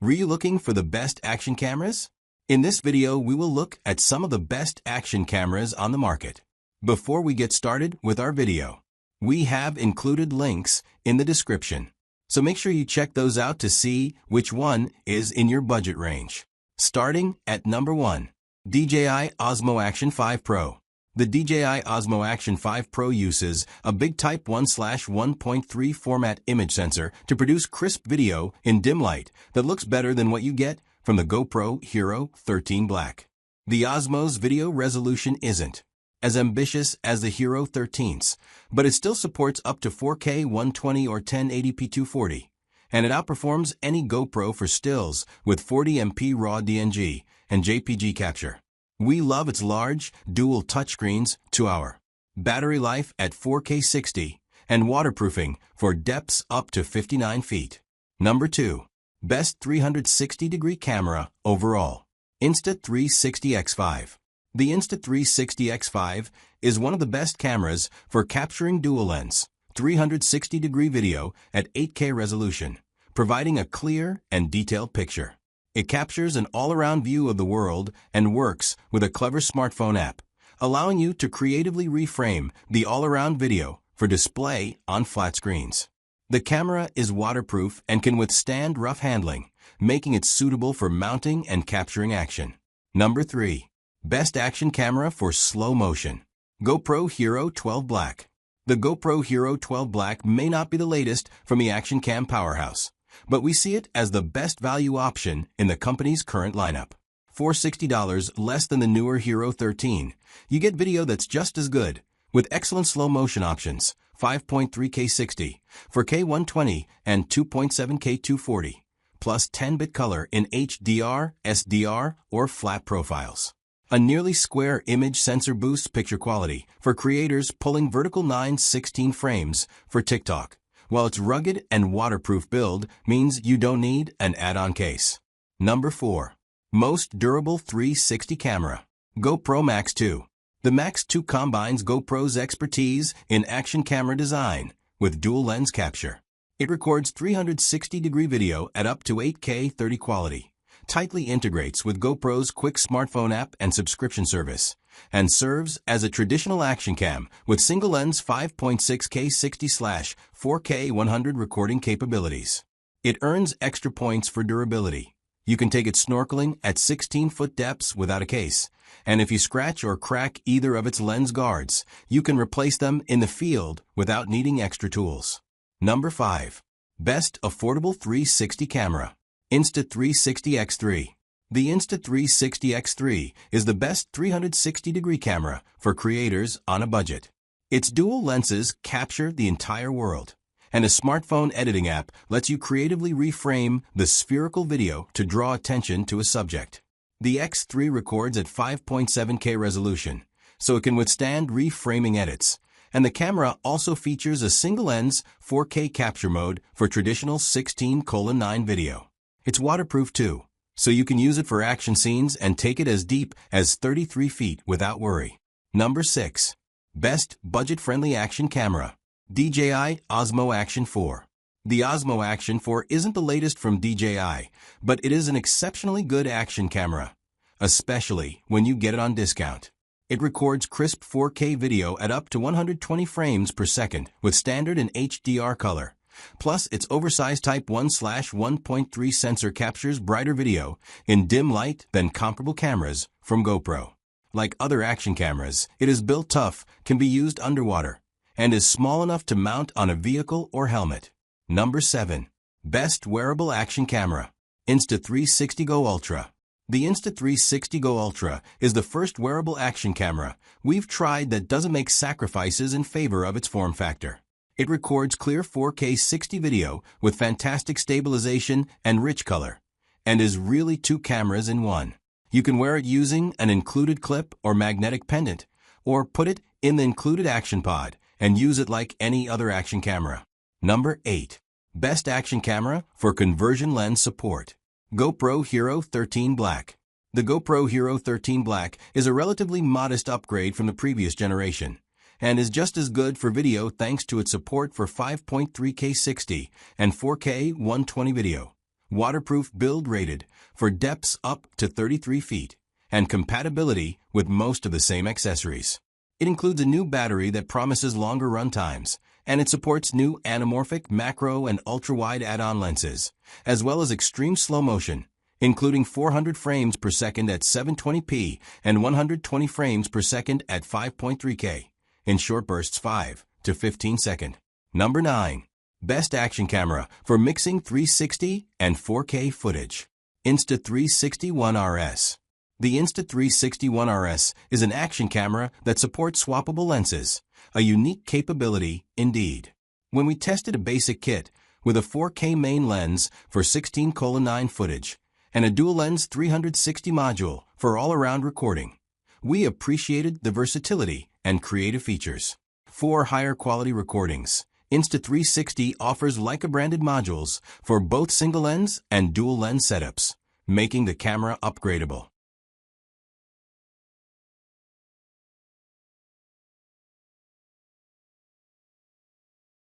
Were you looking for the best action cameras? In this video, we will look at some of the best action cameras on the market. Before we get started with our video, we have included links in the description, so make sure you check those out to see which one is in your budget range. Starting at number 1, DJI Osmo Action 5 Pro. The DJI Osmo Action 5 Pro uses a big Type 1/1.3 format image sensor to produce crisp video in dim light that looks better than what you get from the GoPro Hero13 Black. The Osmo's video resolution isn't as ambitious as the Hero13's, but it still supports up to 4K 120 or 1080p 240, and it outperforms any GoPro for stills with 40MP RAW DNG and JPG capture. We love its large, dual touchscreens, 2-hour battery life at 4K 60, and waterproofing for depths up to 59 feet. Number 2. Best 360-degree camera overall. Insta360 X5. The Insta360 X5 is one of the best cameras for capturing dual-lens, 360-degree video at 8K resolution, providing a clear and detailed picture. It captures an all-around view of the world and works with a clever smartphone app, allowing you to creatively reframe the all-around video for display on flat screens. The camera is waterproof and can withstand rough handling, making it suitable for mounting and capturing action. Number 3. Best action camera for slow motion. GoPro Hero12 Black. The GoPro Hero12 Black may not be the latest from the action cam powerhouse, but we see it as the best value option in the company's current lineup. For $60 less than the newer Hero13, you get video that's just as good, with excellent slow motion options, 5.3K 60, 4K 120, and 2.7K 240, plus 10-bit color in HDR, SDR, or flat profiles. A nearly square image sensor boosts picture quality for creators pulling vertical 9:16 frames for TikTok, while its rugged and waterproof build means you don't need an add-on case. Number 4. Most durable 360 camera. GoPro Max 2. The Max 2 combines GoPro's expertise in action camera design with dual lens capture. It records 360-degree video at up to 8K 30 quality, tightly integrates with GoPro's quick smartphone app and subscription service, and serves as a traditional action cam with single-lens 5.6K 60/4K 100 recording capabilities. It earns extra points for durability. You can take it snorkeling at 16-foot depths without a case, and if you scratch or crack either of its lens guards, you can replace them in the field without needing extra tools. Number 5. Best affordable 360 camera. Insta360 X3. The Insta360 X3 is the best 360-degree camera for creators on a budget. Its dual lenses capture the entire world, and a smartphone editing app lets you creatively reframe the spherical video to draw attention to a subject. The X3 records at 5.7K resolution, so it can withstand reframing edits, and the camera also features a single-lens 4K capture mode for traditional 16:9 video. It's waterproof too, so you can use it for action scenes and take it as deep as 33 feet without worry. Number 6. Best budget-friendly action camera. DJI Osmo Action 4. The Osmo Action 4 isn't the latest from DJI, but it is an exceptionally good action camera, especially when you get it on discount. It records crisp 4K video at up to 120 frames per second with standard and HDR color. Plus, its oversized Type 1/1.3 sensor captures brighter video in dim light than comparable cameras from GoPro. Like other action cameras, it is built tough, can be used underwater, and is small enough to mount on a vehicle or helmet. Number 7. Best wearable action camera. Insta360 Go Ultra. The Insta360 Go Ultra is the first wearable action camera we've tried that doesn't make sacrifices in favor of its form factor. It records clear 4K 60 video with fantastic stabilization and rich color, and is really 2 cameras in one. You can wear it using an included clip or magnetic pendant, or put it in the included action pod and use it like any other action camera. Number 8. Best action camera for conversion lens support. GoPro Hero13 Black. The GoPro Hero13 Black is a relatively modest upgrade from the previous generation, and is just as good for video thanks to its support for 5.3K 60 and 4K 120 video, waterproof build rated for depths up to 33 feet, and compatibility with most of the same accessories. It includes a new battery that promises longer run times, and it supports new anamorphic, macro, and ultra-wide add-on lenses, as well as extreme slow motion, including 400 frames per second at 720p and 120 frames per second at 5.3K, in short bursts 5 to 15 second. Number 9. Best action camera for mixing 360 and 4K footage. Insta360 One RS. The Insta360 One RS is an action camera that supports swappable lenses, a unique capability indeed. When we tested a basic kit with a 4K main lens for 16:9 footage and a dual lens 360 module for all-around recording, we appreciated the versatility and creative features. For higher quality recordings, Insta360 offers Leica-branded modules for both single lens and dual lens setups, making the camera upgradable.